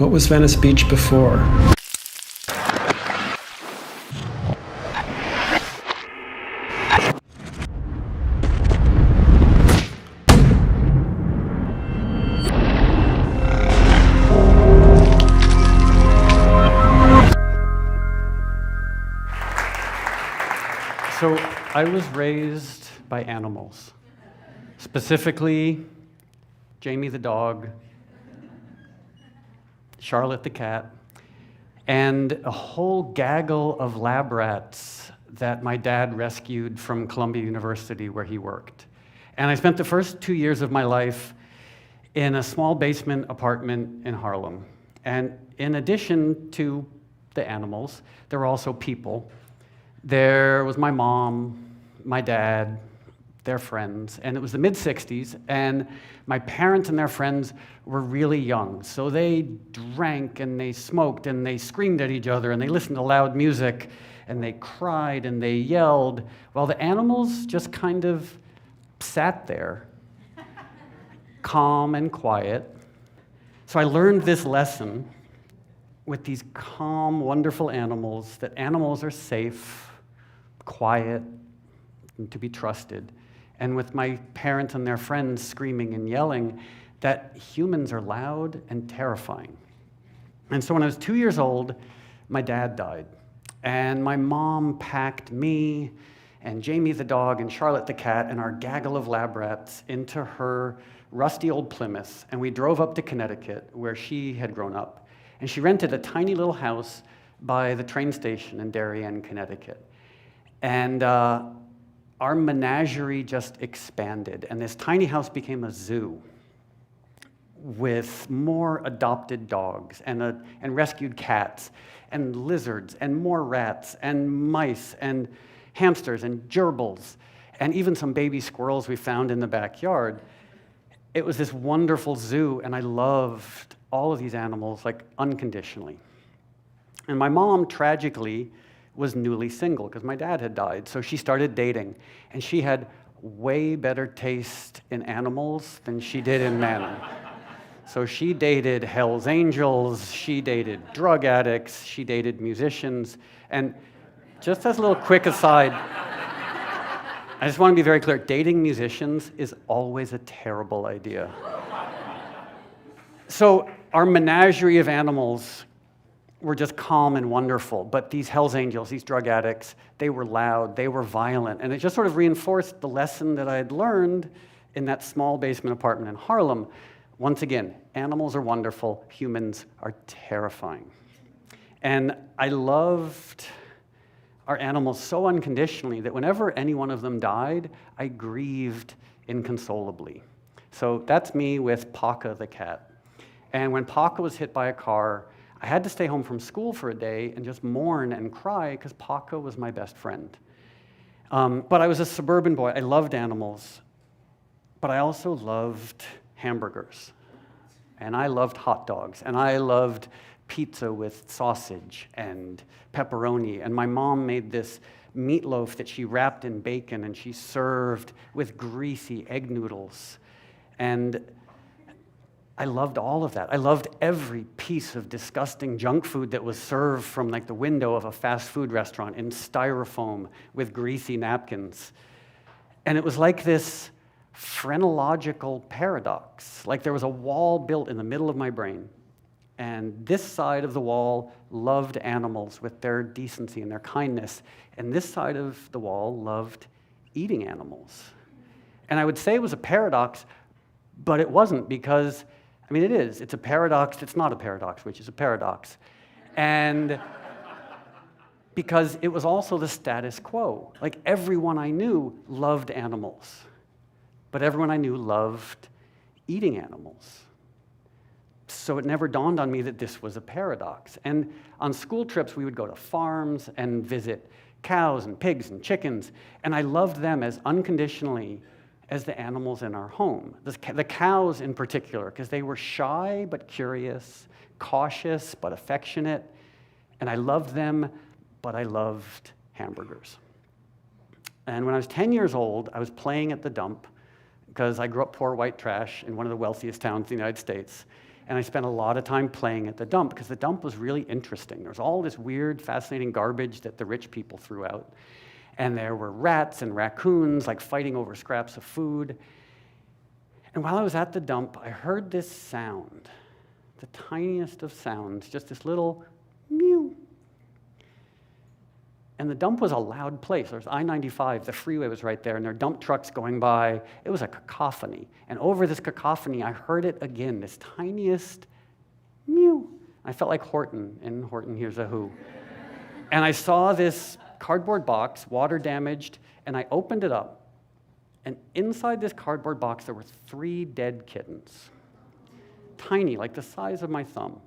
What was Venice Beach before? So I was raised by animals, specifically Jamie the dog, Charlotte the cat, and a whole gaggle of lab rats that my dad rescued from Columbia University where he worked. And I spent the first 2 years of my life in a small basement apartment in Harlem. And in addition to the animals, there were also people. There was my mom, my dad, their friends, and it was the mid-'60s, and my parents and their friends were really young, so they drank and they smoked and they screamed at each other and they listened to loud music and they cried and they yelled, while the animals just kind of sat there, calm and quiet. So I learned this lesson with these calm, wonderful animals, that animals are safe, quiet, and to be trusted. And with my parents and their friends screaming and yelling, that humans are loud and terrifying. And so when I was 2 years old, my dad died. And my mom packed me and Jamie the dog and Charlotte the cat and our gaggle of lab rats into her rusty old Plymouth, and we drove up to Connecticut, where she had grown up. And she rented a tiny little house by the train station in Darien, Connecticut. And our menagerie just expanded, and this tiny house became a zoo with more adopted dogs and rescued cats and lizards and more rats and mice and hamsters and gerbils and even some baby squirrels we found in the backyard. It was this wonderful zoo, and I loved all of these animals, like, unconditionally. And my mom, tragically, was newly single because my dad had died, so she started dating, and she had way better taste in animals than she did in men. So she dated Hell's Angels, she dated drug addicts, she dated musicians, and just as a little quick aside, I just want to be very clear, dating musicians is always a terrible idea. So our menagerie of animals were just calm and wonderful, but these Hell's Angels, these drug addicts, they were loud, they were violent, and it just sort of reinforced the lesson that I had learned in that small basement apartment in Harlem. Once again, animals are wonderful, humans are terrifying. And I loved our animals so unconditionally that whenever any one of them died, I grieved inconsolably. So that's me with Paca the cat. And when Paca was hit by a car, I had to stay home from school for a day and just mourn and cry because Paca was my best friend. But I was a suburban boy. I loved animals, but I also loved hamburgers. And I loved hot dogs. And I loved pizza with sausage and pepperoni. And my mom made this meatloaf that she wrapped in bacon and she served with greasy egg noodles. And I loved all of that. I loved every piece of disgusting junk food that was served from, like, the window of a fast food restaurant in styrofoam with greasy napkins. And it was like this phrenological paradox. Like there was a wall built in the middle of my brain, and this side of the wall loved animals with their decency and their kindness, and this side of the wall loved eating animals. And I would say it was a paradox, but it wasn't, because I mean, it is. It's a paradox. It's not a paradox, which is a paradox. And because it was also the status quo. Like, everyone I knew loved animals, but everyone I knew loved eating animals. So it never dawned on me that this was a paradox. And on school trips, we would go to farms and visit cows and pigs and chickens, and I loved them as unconditionally as the animals in our home. The cows in particular, because they were shy but curious, cautious but affectionate, and I loved them, but I loved hamburgers. And when I was 10 years old, I was playing at the dump, because I grew up poor white trash in one of the wealthiest towns in the United States, And I spent a lot of time playing at the dump because the dump was really interesting. There was all this weird, fascinating garbage that the rich people threw out. And there were rats and raccoons like fighting over scraps of food. And while I was at the dump, I heard this sound, the tiniest of sounds, just this little mew. And the dump was a loud place. There was I-95, the freeway was right there, and there were dump trucks going by. It was a cacophony. And over this cacophony, I heard it again, this tiniest mew. I felt like Horton in Horton Hears a Who. And I saw this cardboard box, water damaged, and I opened it up. And inside this cardboard box, there were 3 dead kittens. Tiny, like the size of my thumb.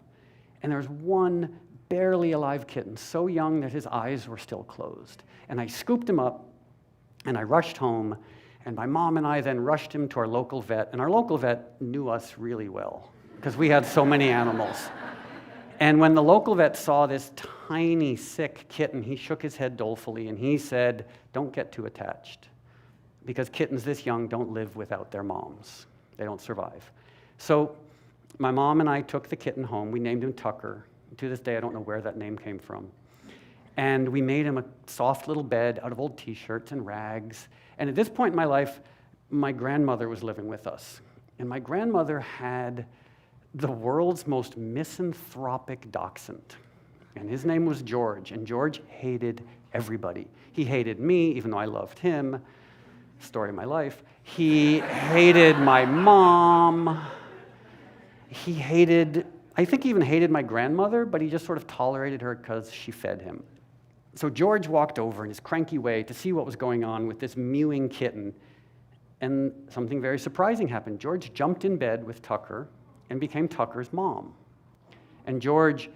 And there was one barely alive kitten, so young that his eyes were still closed. And I scooped him up, and I rushed home, and my mom and I then rushed him to our local vet, and our local vet knew us really well, because we had so many animals. And when the local vet saw this tiny, sick kitten, he shook his head dolefully, and he said, "Don't get too attached, because kittens this young don't live without their moms. They don't survive." So my mom and I took the kitten home. We named him Tucker. To this day, I don't know where that name came from. And we made him a soft little bed out of old T-shirts and rags. And at this point in my life, my grandmother was living with us. And my grandmother had the world's most misanthropic dachshund. And his name was George. And George hated everybody. He hated me, even though I loved him. Story of my life. He hated my mom. I think he even hated my grandmother, but he just sort of tolerated her because she fed him. So George walked over in his cranky way to see what was going on with this mewing kitten, and something very surprising happened. George jumped in bed with Tucker and became Tucker's mom. And George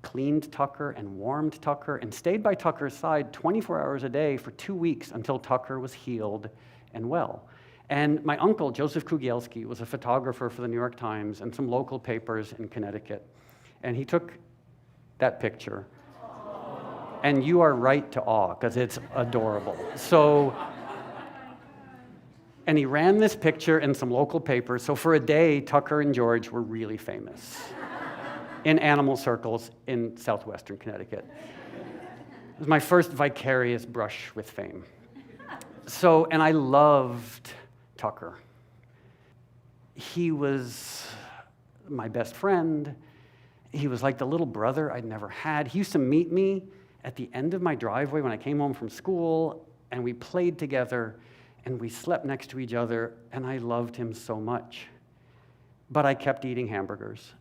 cleaned Tucker and warmed Tucker and stayed by Tucker's side 24 hours a day for 2 weeks until Tucker was healed and well. And my uncle, Joseph Kugielski, was a photographer for the New York Times and some local papers in Connecticut. And he took that picture. And you are right to awe, because it's adorable. And he ran this picture in some local papers. So for a day, Tucker and George were really famous in animal circles in southwestern Connecticut. It was my first vicarious brush with fame. And I loved Tucker. He was my best friend. He was like the little brother I'd never had. He used to meet me at the end of my driveway when I came home from school, and we played together, and we slept next to each other, and I loved him so much. But I kept eating hamburgers,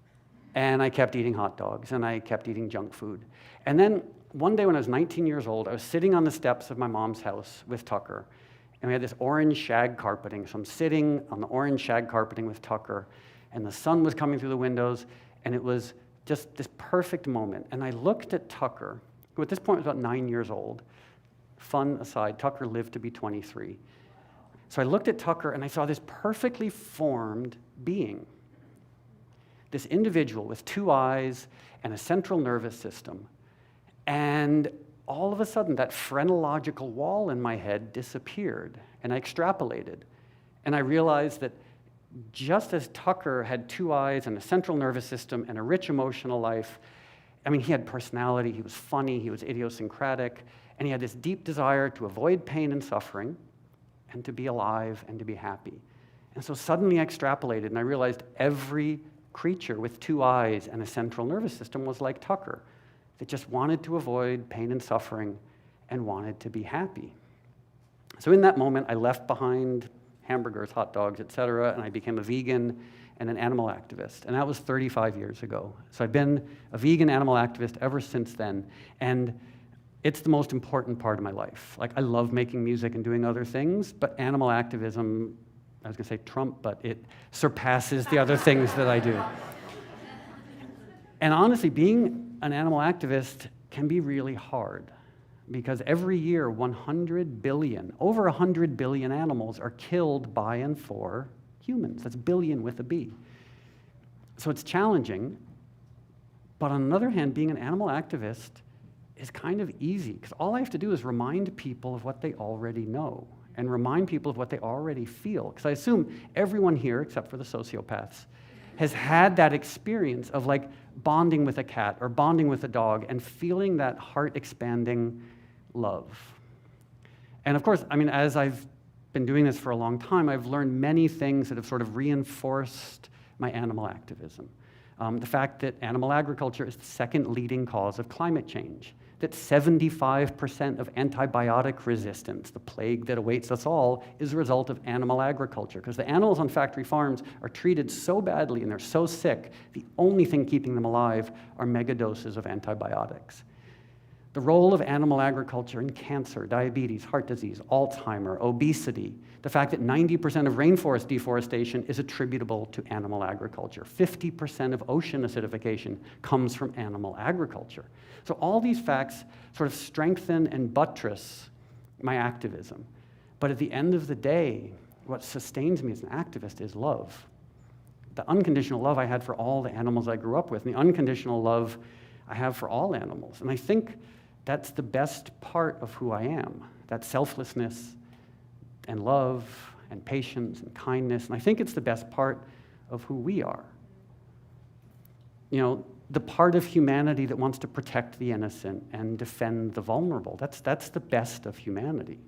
and I kept eating hot dogs, and I kept eating junk food. And then one day when I was 19 years old, I was sitting on the steps of my mom's house with Tucker, and we had this orange shag carpeting. So I'm sitting on the orange shag carpeting with Tucker, and the sun was coming through the windows, and it was just this perfect moment. And I looked at Tucker, who at this point was about 9 years old. Fun aside, Tucker lived to be 23. So I looked at Tucker, and I saw this perfectly formed being, this individual with 2 eyes and a central nervous system. And all of a sudden, that phrenological wall in my head disappeared, and I extrapolated. And I realized that just as Tucker had 2 eyes and a central nervous system and a rich emotional life, I mean, he had personality, he was funny, he was idiosyncratic, and he had this deep desire to avoid pain and suffering, and to be alive and to be happy. And so suddenly I extrapolated, and I realized every creature with 2 eyes and a central nervous system was like Tucker, that just wanted to avoid pain and suffering and wanted to be happy. So in that moment, I left behind hamburgers, hot dogs, etc., and I became a vegan and an animal activist. And that was 35 years ago. So I've been a vegan animal activist ever since then. And it's the most important part of my life. Like, I love making music and doing other things, but animal activism, I was going to say Trump, but it surpasses the other things that I do. And honestly, being an animal activist can be really hard, because every year 100 billion, over 100 billion animals are killed by and for humans. That's billion with a B. So it's challenging, but on the other hand, being an animal activist is kind of easy, because all I have to do is remind people of what they already know and remind people of what they already feel. Because I assume everyone here, except for the sociopaths, has had that experience of like bonding with a cat or bonding with a dog and feeling that heart-expanding love. And of course, I mean, as I've been doing this for a long time, I've learned many things that have sort of reinforced my animal activism. The fact that animal agriculture is the second leading cause of climate change, that 75% of antibiotic resistance, the plague that awaits us all, is a result of animal agriculture, because the animals on factory farms are treated so badly and they're so sick, the only thing keeping them alive are megadoses of antibiotics. The role of animal agriculture in cancer, diabetes, heart disease, Alzheimer's, obesity, the fact that 90% of rainforest deforestation is attributable to animal agriculture. 50% of ocean acidification comes from animal agriculture. So all these facts sort of strengthen and buttress my activism. But at the end of the day, what sustains me as an activist is love. The unconditional love I had for all the animals I grew up with, and the unconditional love I have for all animals. And I think that's the best part of who I am, that selflessness and love and patience and kindness. And I think it's the best part of who we are. You know, the part of humanity that wants to protect the innocent and defend the vulnerable. That's the best of humanity,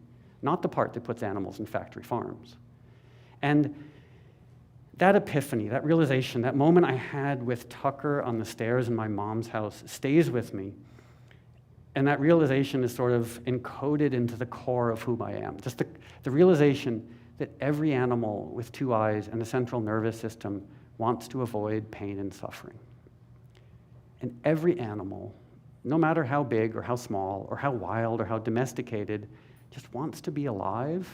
not the part that puts animals in factory farms. And that epiphany, that realization, that moment I had with Tucker on the stairs in my mom's house stays with me. And that realization is sort of encoded into the core of who I am. Just the realization that every animal with two eyes and a central nervous system wants to avoid pain and suffering. And every animal, no matter how big or how small or how wild or how domesticated, just wants to be alive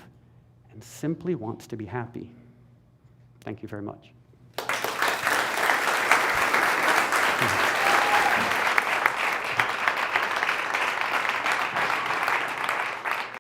and simply wants to be happy. Thank you very much.